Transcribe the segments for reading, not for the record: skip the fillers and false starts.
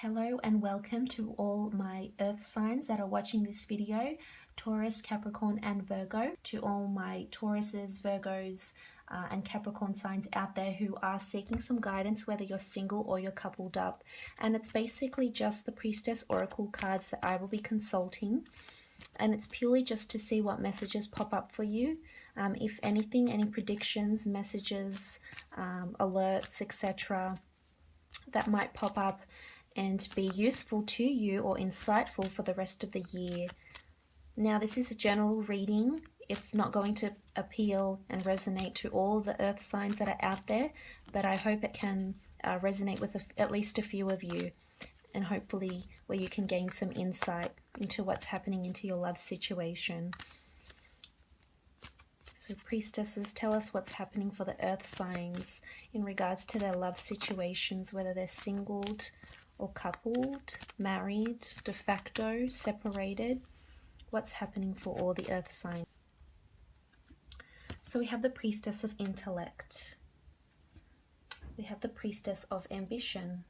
Hello and welcome to all my earth signs that are watching this video, Taurus, Capricorn and Virgo. To all my Tauruses, Virgos and Capricorn signs out there who are seeking some guidance, whether you're single or you're coupled up. And it's basically just the Priestess Oracle cards that I will be consulting. And it's purely just to see what messages pop up for you. If anything, any predictions, messages, alerts, etc. that might pop up and be useful to you or insightful for the rest of the year. Now, this is a general reading. It's not going to appeal and resonate to all the earth signs that are out there, but I hope it can resonate with at least a few of you, and hopefully where you can gain some insight into what's happening into your love situation. So priestesses, tell us what's happening for the earth signs in regards to their love situations, whether they're singled or coupled, married, de facto, separated. What's happening for all the earth signs? So we have the Priestess of Intellect. We have the Priestess of Ambition.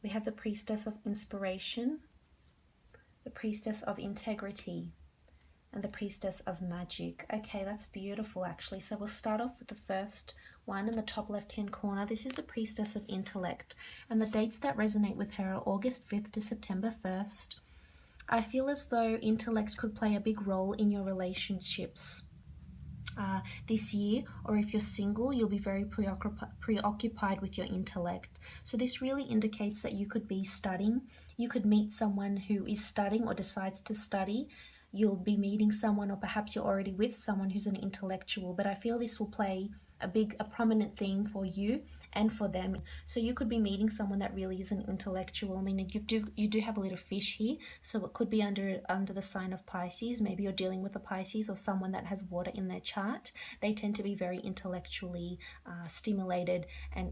We have the Priestess of Inspiration, the Priestess of Integrity, and the Priestess of Magic. Okay, that's beautiful actually. So we'll start off with the first one in the top left hand corner. This is the Priestess of Intellect, and the dates that resonate with her are August 5th to September 1st. I feel as though intellect could play a big role in your relationships this year, or if you're single, you'll be very preoccupied with your intellect. So this really indicates that you could be studying. You could meet someone who is studying or decides to study. You'll be meeting someone, or perhaps you're already with someone who's an intellectual, but I feel this will play a prominent theme for you and for them. So you could be meeting someone that really is an intellectual. I mean, you do have a little fish here, so it could be under the sign of Pisces. Maybe you're dealing with a Pisces or someone that has water in their chart. They tend to be very intellectually stimulated and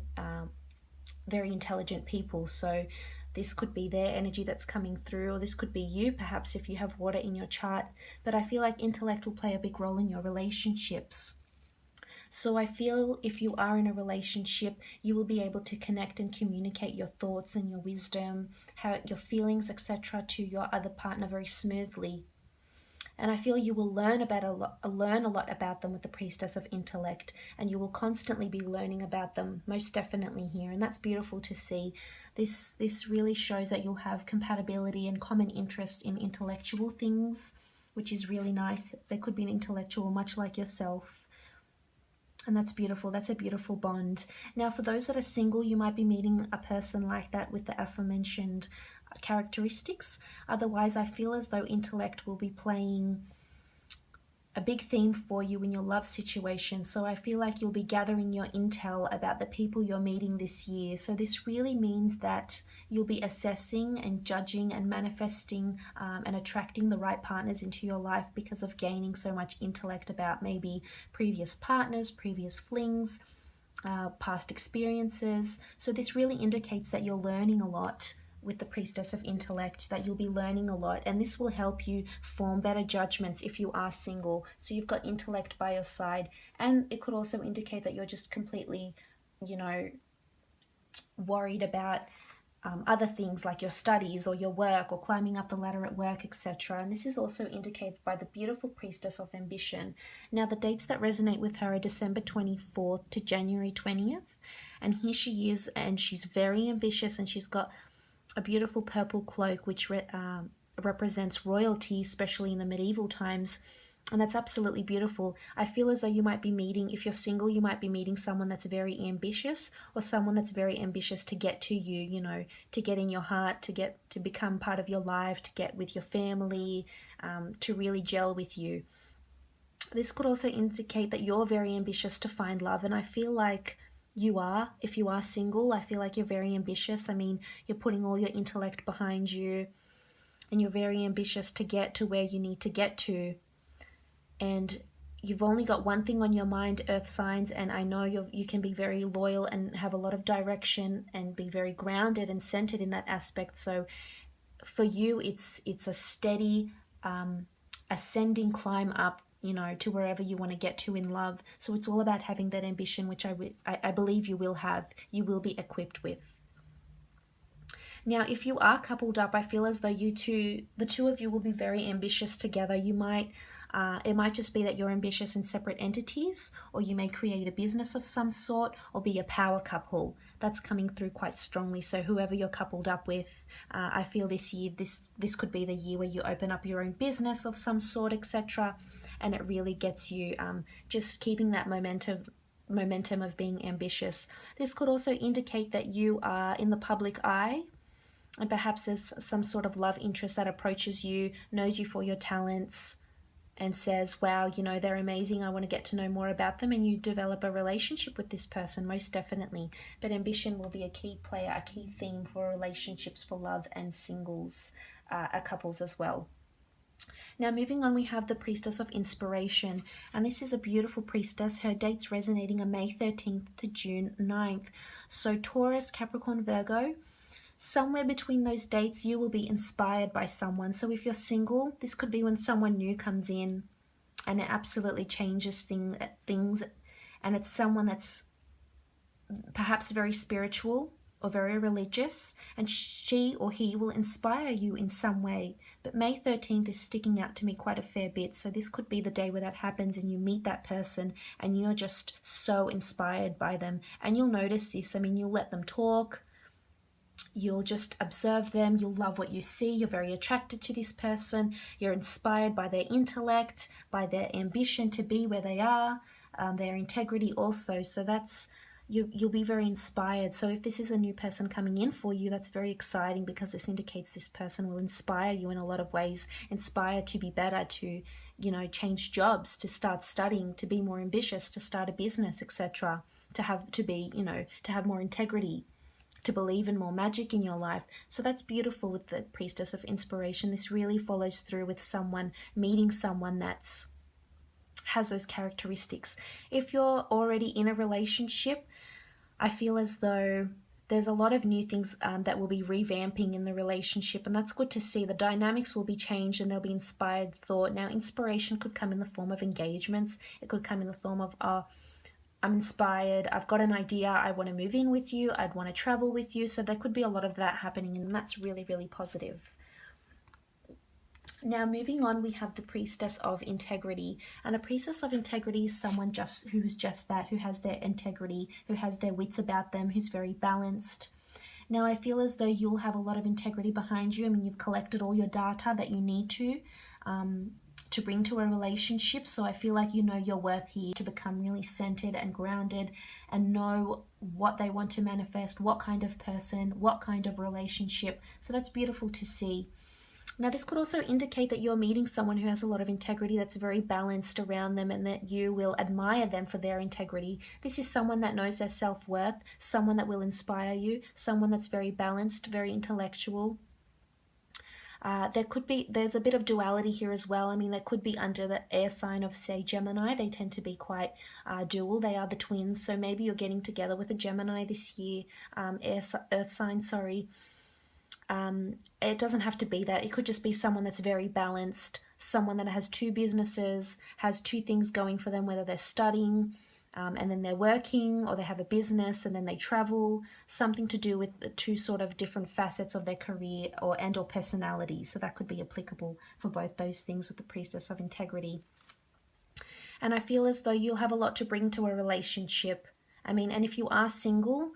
very intelligent people. So this could be their energy that's coming through, or this could be you, perhaps if you have water in your chart. But I feel like intellect will play a big role in your relationships. So I feel if you are in a relationship, you will be able to connect and communicate your thoughts and your wisdom, your feelings, etc. to your other partner very smoothly. And I feel you will learn a lot about them with the Priestess of Intellect, and you will constantly be learning about them, most definitely here. And that's beautiful to see. This really shows that you'll have compatibility and common interest in intellectual things, which is really nice. There could be an intellectual much like yourself. And that's beautiful. That's a beautiful bond. Now, for those that are single, you might be meeting a person like that with the aforementioned characteristics. Otherwise, I feel as though intellect will be playing a big theme for you in your love situation. So I feel like you'll be gathering your intel about the people you're meeting this year. So this really means that you'll be assessing and judging and manifesting and attracting the right partners into your life because of gaining so much intellect about maybe previous partners, previous flings, past experiences. So this really indicates that you're learning a lot with the Priestess of Intellect, that you'll be learning a lot, and this will help you form better judgments if you are single. So you've got intellect by your side, and it could also indicate that you're just completely, worried about other things like your studies or your work or climbing up the ladder at work, etc. And this is also indicated by the beautiful Priestess of Ambition. Now, the dates that resonate with her are December 24th to January 20th, and here she is, and she's very ambitious, and she's got a beautiful purple cloak which represents royalty, especially in the medieval times, and that's absolutely beautiful. I feel as though you might be meeting, if you're single, you might be meeting someone that's very ambitious, or someone that's very ambitious to get to you, to get in your heart, to become part of your life, to get with your family, to really gel with you. This could also indicate that you're very ambitious to find love, and I feel like you are. If you are single, I feel like you're very ambitious. I mean, you're putting all your intellect behind you, and you're very ambitious to get to where you need to get to. And you've only got one thing on your mind, earth signs, and I know you can be very loyal and have a lot of direction and be very grounded and centered in that aspect. So for you, it's a steady ascending climb up, to wherever you want to get to in love. So it's all about having that ambition, which I believe you will have, you will be equipped with. Now, if you are coupled up, I feel as though the two of you will be very ambitious together. You might, it might just be that you're ambitious in separate entities, or you may create a business of some sort, or be a power couple. That's coming through quite strongly. So whoever you're coupled up with, I feel this year, this could be the year where you open up your own business of some sort, etc. And it really gets you just keeping that momentum of being ambitious. This could also indicate that you are in the public eye, and perhaps there's some sort of love interest that approaches you, knows you for your talents, and says, wow, you know, they're amazing, I want to get to know more about them, and you develop a relationship with this person, most definitely. But ambition will be a key player, a key theme for relationships, for love and singles, couples as well. Now, moving on, we have the Priestess of Inspiration, and this is a beautiful priestess. Her dates resonating are May 13th to June 9th. So Taurus, Capricorn, Virgo, somewhere between those dates, you will be inspired by someone. So if you're single, this could be when someone new comes in and it absolutely changes things. And it's someone that's perhaps very spiritual or very religious, and she or he will inspire you in some way. But May 13th is sticking out to me quite a fair bit. So this could be the day where that happens and you meet that person and you're just so inspired by them. And you'll notice this. I mean, you'll let them talk. You'll just observe them. You'll love what you see. You're very attracted to this person. You're inspired by their intellect, by their ambition to be where they are, their integrity also. So that's, you'll be very inspired. So if this is a new person coming in for you, that's very exciting, because this indicates this person will inspire you in a lot of ways, inspire to be better, to, you know, change jobs, to start studying, to be more ambitious, to start a business, etc. To have more integrity, to believe in more magic in your life. So that's beautiful with the Priestess of Inspiration. This really follows through with someone, meeting someone that's has those characteristics. If you're already in a relationship, I feel as though there's a lot of new things that will be revamping in the relationship, and that's good to see. The dynamics will be changed and there'll be inspired thought. Now, inspiration could come in the form of engagements. It could come in the form of, I'm inspired, I've got an idea, I want to move in with you, I'd want to travel with you. So there could be a lot of that happening, and that's really, really positive. Now, moving on, we have the Priestess of Integrity, and the Priestess of Integrity is someone who's just that, who has their integrity, who has their wits about them, who's very balanced. Now, I feel as though you'll have a lot of integrity behind you. I mean, you've collected all your data that you need to bring to a relationship. So I feel like you know your worth here, to become really centered and grounded and know what they want to manifest, what kind of person, what kind of relationship. So that's beautiful to see. Now, this could also indicate that you're meeting someone who has a lot of integrity, that's very balanced around them, and that you will admire them for their integrity. This is someone that knows their self-worth, someone that will inspire you, someone that's very balanced, very intellectual. There's a bit of duality here as well. I mean, they could be under the air sign of, say, Gemini. They tend to be quite dual. They are the twins. So maybe you're getting together with a Gemini this year, earth sign, sorry. It doesn't have to be that. It could just be someone that's very balanced, someone that has two businesses, has two things going for them, whether they're studying and then they're working, or they have a business and then they travel, something to do with the two sort of different facets of their career or personality. So that could be applicable for both those things with the Priestess of Integrity. And I feel as though you'll have a lot to bring to a relationship. I mean, and if you are single,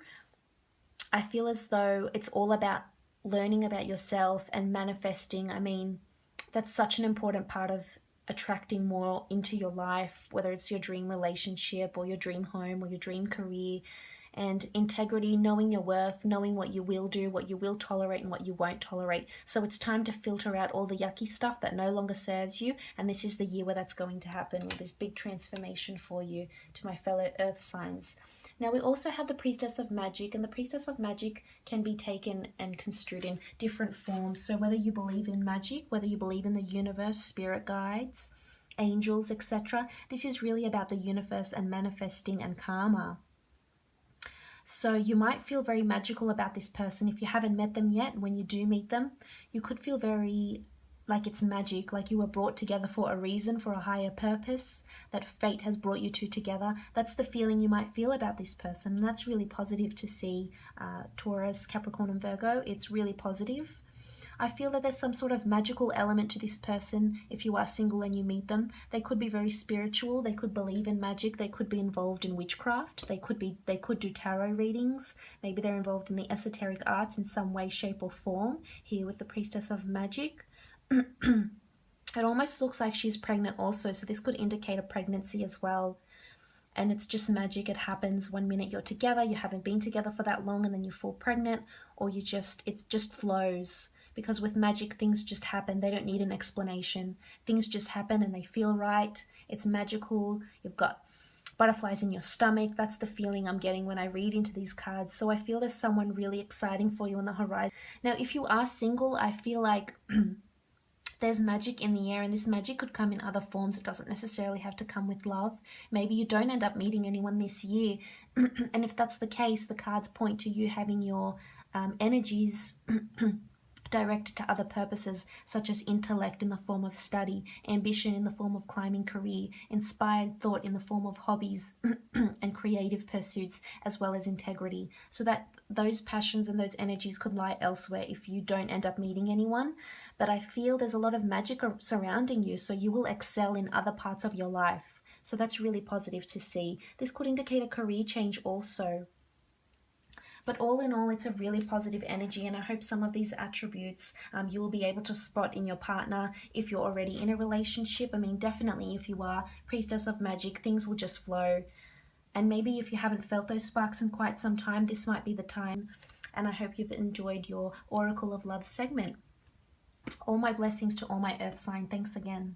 I feel as though it's all about learning about yourself and manifesting. I mean, that's such an important part of attracting more into your life, whether it's your dream relationship or your dream home or your dream career. And integrity, knowing your worth, knowing what you will do, what you will tolerate and what you won't tolerate. So it's time to filter out all the yucky stuff that no longer serves you. And this is the year where that's going to happen, with this big transformation for you, to my fellow earth signs. Now, we also have the Priestess of Magic, and the Priestess of Magic can be taken and construed in different forms. So whether you believe in magic, whether you believe in the universe, spirit guides, angels, etc., this is really about the universe and manifesting and karma. So you might feel very magical about this person if you haven't met them yet. When you do meet them, you could feel very like it's magic, like you were brought together for a reason, for a higher purpose, that fate has brought you two together. That's the feeling you might feel about this person, and that's really positive to see, Taurus, Capricorn and Virgo. It's really positive. I feel that there's some sort of magical element to this person if you are single and you meet them. They could be very spiritual, they could believe in magic, they could be involved in witchcraft, they could do tarot readings, maybe they're involved in the esoteric arts in some way, shape or form, here with the Priestess of Magic. It almost looks like she's pregnant also, so this could indicate a pregnancy as well. And it's just magic. It happens. One minute you're together, you haven't been together for that long, and then you fall pregnant, or it just flows. Because with magic, things just happen. They don't need an explanation. Things just happen and they feel right. It's magical. You've got butterflies in your stomach. That's the feeling I'm getting when I read into these cards. So I feel there's someone really exciting for you on the horizon. Now, if you are single, I feel like there's magic in the air, and this magic could come in other forms. It doesn't necessarily have to come with love. Maybe you don't end up meeting anyone this year. And if that's the case, the cards point to you having your energies directed to other purposes, such as intellect in the form of study, ambition in the form of climbing career, inspired thought in the form of hobbies and creative pursuits, as well as integrity. So that those passions and those energies could lie elsewhere if you don't end up meeting anyone. But I feel there's a lot of magic surrounding you, so you will excel in other parts of your life. So that's really positive to see. This could indicate a career change also. But all in all, it's a really positive energy, and I hope some of these attributes you will be able to spot in your partner if you're already in a relationship. I mean, definitely if you are Priestess of Magic, things will just flow. And maybe if you haven't felt those sparks in quite some time, this might be the time. And I hope you've enjoyed your Oracle of Love segment. All my blessings to all my Earth sign. Thanks again.